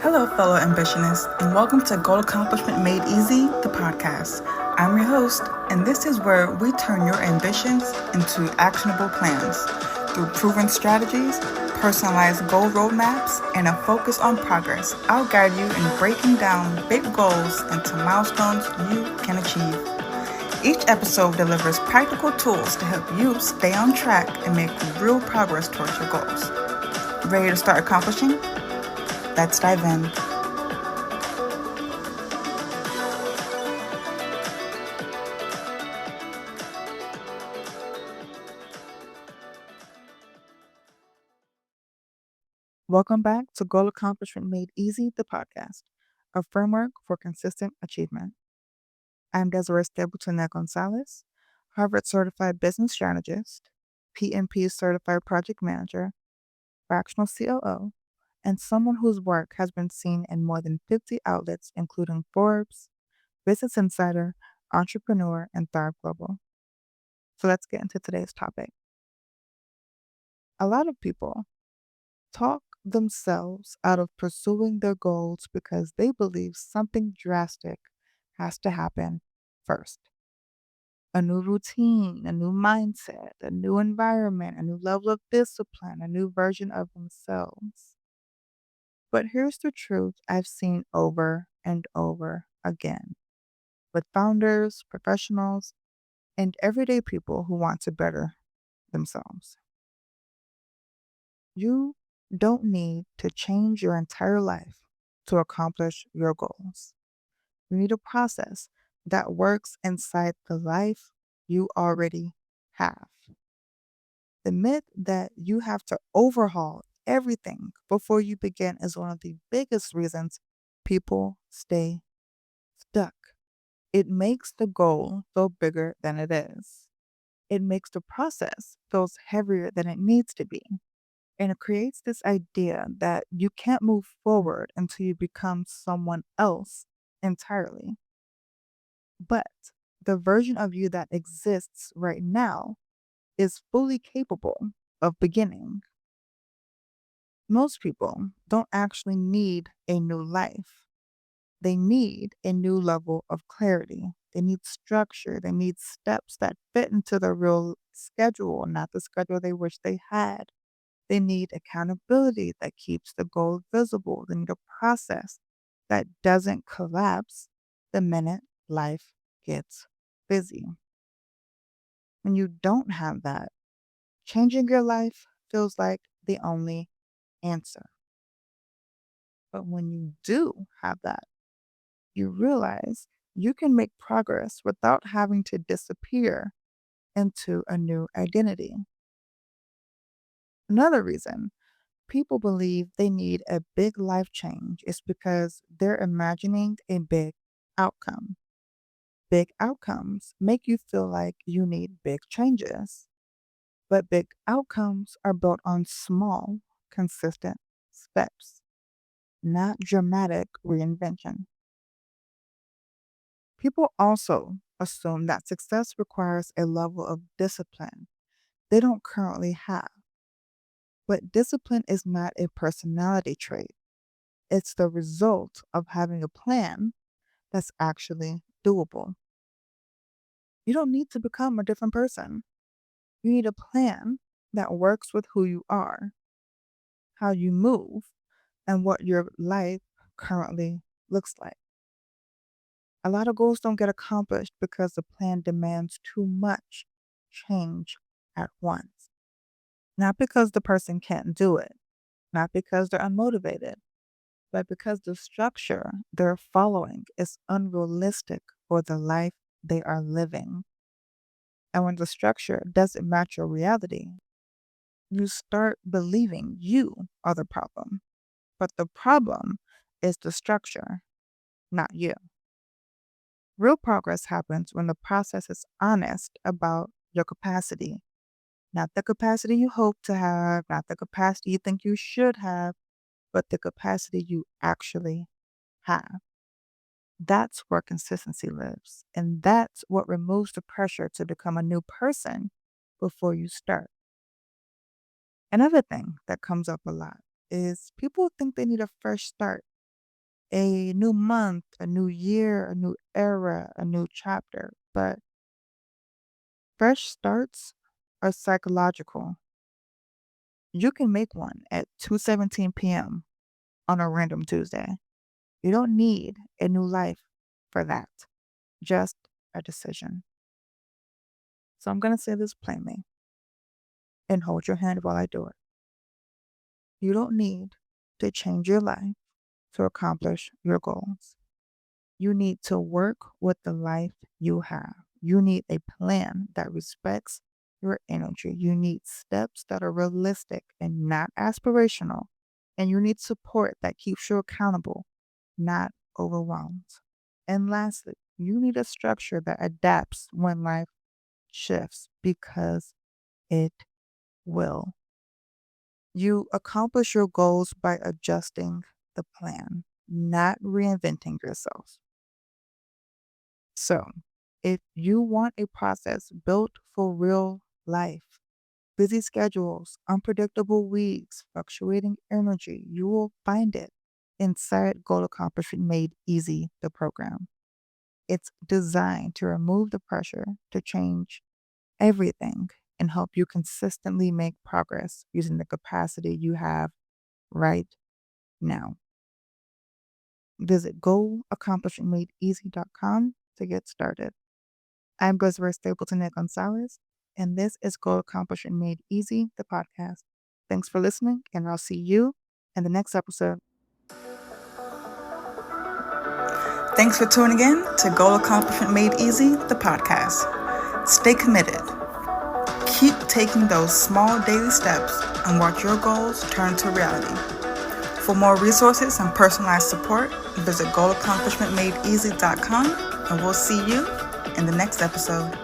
Hello, fellow ambitionists, and welcome to Goal Accomplishment Made Easy, the podcast. I'm your host, and this is where we turn your ambitions into actionable plans through proven strategies, personalized goal roadmaps, and a focus on progress. I'll guide you in breaking down big goals into milestones you can achieve. Each episode delivers practical tools to help you stay on track and make real progress towards your goals. Ready to start accomplishing? Let's dive in. Welcome back to Goal Accomplishment Made Easy, the podcast, a framework for consistent achievement. I'm Desiree Gonzalez, Harvard certified business strategist, PMP certified project manager, fractional COO, and someone whose work has been seen in more than 50 outlets, including Forbes, Business Insider, Entrepreneur, and Thrive Global. So let's get into today's topic. A lot of people talk themselves out of pursuing their goals because they believe something drastic has to happen first. A new routine, a new mindset, a new environment, a new level of discipline, a new version of themselves. But here's the truth I've seen over and over again with founders, professionals, and everyday people who want to better themselves. You don't need to change your entire life to accomplish your goals. You need a process that works inside the life you already have. The myth that you have to overhaul everything before you begin is one of the biggest reasons people stay stuck. It makes the goal feel bigger than it is. It makes the process feel heavier than it needs to be. And it creates this idea that you can't move forward until you become someone else entirely. But the version of you that exists right now is fully capable of beginning. Most people don't actually need a new life. They need a new level of clarity. They need structure. They need steps that fit into the real schedule, not the schedule they wish they had. They need accountability that keeps the goal visible. They need a process that doesn't collapse the minute life gets busy. When you don't have that, changing your life feels like the only answer. But when you do have that, you realize you can make progress without having to disappear into a new identity. Another reason people believe they need a big life change is because they're imagining a big outcome. Big outcomes make you feel like you need big changes, but big outcomes are built on small, consistent steps, not dramatic reinvention. People also assume that success requires a level of discipline they don't currently have. But discipline is not a personality trait. It's the result of having a plan that's actually doable. You don't need to become a different person. You need a plan that works with who you are, how you move, and what your life currently looks like. A lot of goals don't get accomplished because the plan demands too much change at once. Not because the person can't do it, not because they're unmotivated, but because the structure they're following is unrealistic for the life they are living. And when the structure doesn't match your reality, you start believing you are the problem. But the problem is the structure, not you. Real progress happens when the process is honest about your capacity, not the capacity you hope to have, not the capacity you think you should have, but the capacity you actually have. That's where consistency lives. And that's what removes the pressure to become a new person before you start. Another thing that comes up a lot is people think they need a fresh start a new month, a new year, a new era, a new chapter. But fresh starts are psychological. You can make one at 2:17 p.m. on a random Tuesday. You don't need a new life for that, just a decision. So I'm going to say this plainly and hold your hand while I do it. You don't need to change your life to accomplish your goals. You need to work with the life you have. You need a plan that respects your energy. You need steps that are realistic and not aspirational. And you need support that keeps you accountable, not overwhelmed. And lastly, you need a structure that adapts when life shifts because it will. You accomplish your goals by adjusting the plan, not reinventing yourself. So, if you want a process built for real life, busy schedules, unpredictable weeks, fluctuating energy, you will find it inside Goal Accomplishment Made Easy, the program. It's designed to remove the pressure to change everything and help you consistently make progress using the capacity you have right now. Visit goalaccomplishmentmadeeasy.com to get started. I'm Desiree Stapleton Gonzalez, and this is Goal Accomplishment Made Easy, the podcast. Thanks for listening, and I'll see you in the next episode. Thanks for tuning in to Goal Accomplishment Made Easy, the podcast. Stay committed. Keep taking those small daily steps and watch your goals turn to reality. For more resources and personalized support, visit goalaccomplishmentmadeeasy.com, and we'll see you in the next episode.